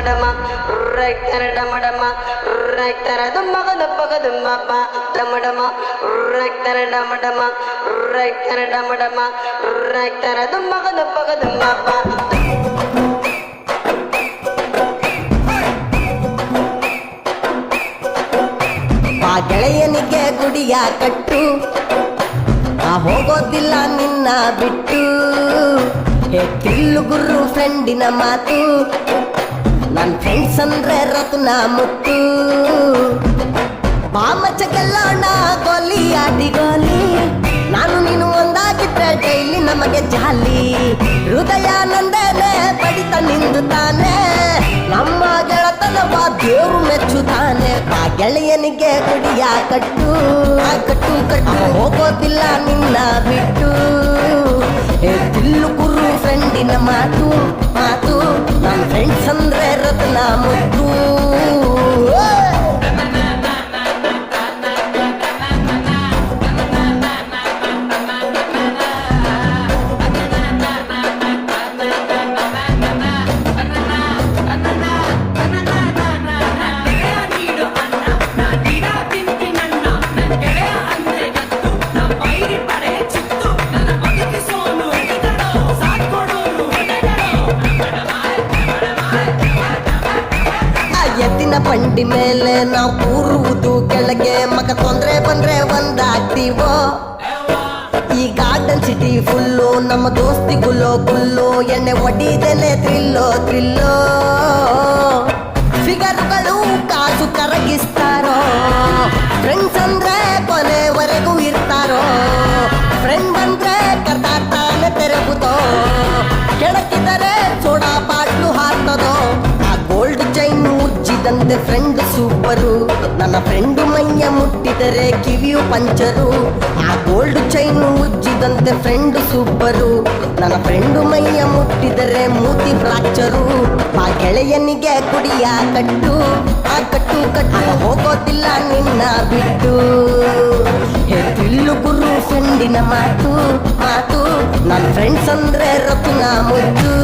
ಡಮ ರೈತರ ಡಮ ಡಮ ರೈತರ ದುಮ್ಮಗ ದಪ್ಪಗ ದುಮ್ಮಪ್ಪ ಡಮ ಡಮ ರೈತರ ಡಮ ಡಮ ರೈತರ ಡಮ ಡಮ ರೈತರ ದುಮ್ಮಗ ದಪ್ಪಗ ದುಮ್ಮಪ್ಪ. ಆ ಗೆಳೆಯನಿಗೆ ಗುಡಿಯ ಕಟ್ಟು, ಆ ಹೋಗೋದಿಲ್ಲ ನಿನ್ನ ಬಿಟ್ಟು. ಹೇ ಕಿಲ್ಲು ಗುರು ಫ್ರೆಂಡಿನ ಮಾತು, ನನ್ನ ಫ್ರೆಂಡ್ಸ್ ಅಂದ್ರೆ ರತ್ನ ಮುತ್ತು. ಬಾಮಚ ಗೆಲ್ಲೋಣ ಗೋಲಿ ಆಡಿ ಗೋಲಿ, ನಾನು ನೀನು ಒಂದಾಗಿದ್ರೆ ಡೈಲಿ ನಮಗೆ ಜಾಲಿ. ಹೃದಯ ನಂದೇನೆ ಬಡಿತ ನಿಂದು ತಾನೆ, ನಮ್ಮ ಗೆಳತನವ ದೇವ್ರು ಮೆಚ್ಚುತ್ತಾನೆ. ಆ ಗೆಳೆಯನಿಗೆ ಗುಡಿಯ ಕಟ್ಟು, ಆ ಕಟ್ಟು ಕಟ್ಟು ಹೋಗೋದಿಲ್ಲ ನಿನ್ನ ಬಿಟ್ಟು. ಹೇ ದಿಲ್ಲು ಗುರು ಫ್ರೆಂಡಿನ ಮಾತು ಮಾತು, ನನ್ನ ಫ್ರೆಂಡ್ಸ್ ಅಂದ್ರೆ ರತ್ನ ಮುತ್ತು. ಎತ್ತಿನ ಬಂಡಿ ಮೇಲೆ ನಾವು ಕೂರುವುದು ಕೆಳಗೆ, ಮಗ ತೊಂದ್ರೆ ಬಂದ್ರೆ ಒಂದಾಗ್ತೀವೋ. ಈ ಗಾರ್ಡನ್ ಸಿಟಿ ಫುಲ್ಲು ನಮ್ಮ ದೋಸ್ತಿಗುಲ್ಲೋ ಗುಲ್ಲು, ಎಣ್ಣೆ ಒಡಿದೇನೆ ಥ್ರಿಲ್ಲೋ ಥ್ರಿಲ್ಲೋ. ಫಿಗರ್ಗಳು ಕಾಸು ಕರಗಿಸ್ತಾರೋ, ಫ್ರೆಂಡ್ಸ್ ಅಂದ್ರೆ ಕೊನೆವರೆಗೂ ಇರ್ತಾರೋ. ಫ್ರೆಂಡ್ ಬಂದ್ರೆ ಕರ್ದಾಡ್ತಾನೆ ತೆರಗುತ್ತೋ, ಕೆಳಕಿದರೆ ಸೋಡಾ ಬಾಟ್ಲು ಹಾಕ್ತದೋ. ಆ ಗೋಲ್ಡ್ ಚೈನ್ ಉಜ್ಜಿದಂತೆ ಫ್ರೆಂಡ್ ಸೂಪರು, ನನ್ನ ಫ್ರೆಂಡು ಮೈಯ ಮುಟ್ಟಿದರೆ ಕಿವಿಯು ಪಂಚರು. ಆ ಗೋಲ್ಡ್ ಚೈನ್ ಉಜ್ಜಿದಂತೆ ಫ್ರೆಂಡ್ ಸೂಪರು, ನನ್ನ ಫ್ರೆಂಡು ಮೈಯ ಮುಟ್ಟಿದರೆ ಮೂತಿ ಫ್ರಾಕ್ಚರು. ಆ ಗೆಳೆಯನಿಗೆ ಕುಡಿಯ ಕಟ್ಟು, ಆ ಕಟ್ಟು ಕಟ್ಟು ಹೋಗೋದಿಲ್ಲ ನಿನ್ನ ಬಿಟ್ಟು. ಹೇ ತಿಳ್ಳು ಗುರು ಫ್ರೆಂಡಿನ ಮಾತು ಮಾತು, ನನ್ನ ಫ್ರೆಂಡ್ಸ್ ಅಂದ್ರೆ ರತ್ನ ಮುದ್ದು.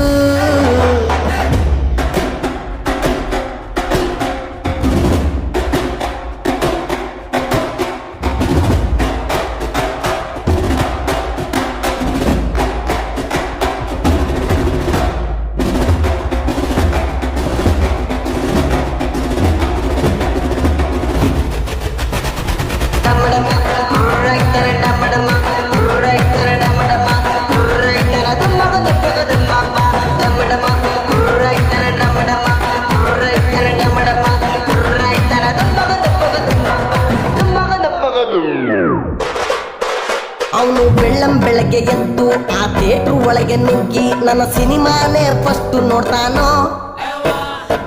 ಅವನು ಬೆಳ್ಳಂ ಬೆಳಗ್ಗೆ ಎದ್ದು ಆ ಥಿಯೇಟ್ರ್ ಒಳಗೆ ನುಗ್ಗಿ ನನ್ನ ಸಿನಿಮಾನೇ ಫಸ್ಟ್ ನೋಡ್ತಾನೋ.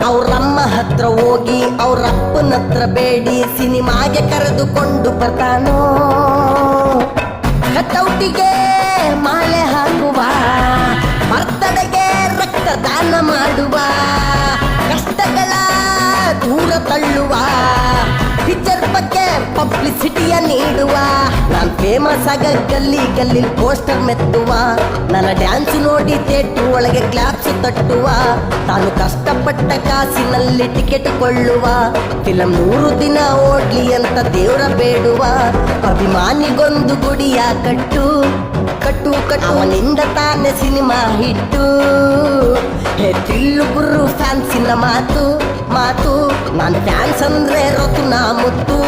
ಅವ್ರಮ್ಮ ಹತ್ರ ಹೋಗಿ ಅವ್ರಪ್ಪನ ಹತ್ರ ಬೇಡಿ ಸಿನಿಮಾಗೆ ಕರೆದುಕೊಂಡು ಬರ್ತಾನೋ. ಕಟೌಟಿಗೆ ಮಾಲೆ ಹಾಕುವ, ಬರ್ತಡೆಗೆ ರಕ್ತದಾನ ಮಾಡುವ, ಕಷ್ಟಗಳ ದೂರ ತಳ್ಳುವ, ಪಿಕ್ಚರ್ ಬಗ್ಗೆ ಪಬ್ಲಿಸಿಟಿಯ ನೀಡುವ. ನಾನ್ ಫೇಮಸ್ ಆಗ ಗಲ್ಲಿ ಗಲ್ಲಿ ಪೋಸ್ಟರ್ ಮೆತ್ತುವ, ನನ್ನ ಡ್ಯಾನ್ಸ್ ನೋಡಿ ಥಿಯೇಟ್ರ್ ಒಳಗೆ ಕ್ಲಾಪ್ಸ್ ತಟ್ಟುವ. ತಾನು ಕಷ್ಟಪಟ್ಟ ಕಾಸಿನಲ್ಲಿ ಟಿಕೆಟ್ ಕೊಳ್ಳುವ, ಫಿಲಂ 100 ದಿನ ಓಡ್ಲಿ ಅಂತ ದೇವ್ರ ಬೇಡುವ. ಅಭಿಮಾನಿಗೊಂದು ಗುಡಿಯ ಕಟ್ಟು ಕಟ್ಟು ಕಟ್ಟು, ಅವನಿಂದ ತಾನೆ ಸಿನಿಮಾ ಹಿಟ್ಟು. ಹೇ ತಿಳ್ಳು ಗುರು ಫ್ಯಾನ್ಸಿನ ಮಾತು ಮಾತು, ನಾನ್ ಫ್ಯಾನ್ಸ್ ಅಂದ್ರೆ ರತ್ನ ಮುತ್ತು.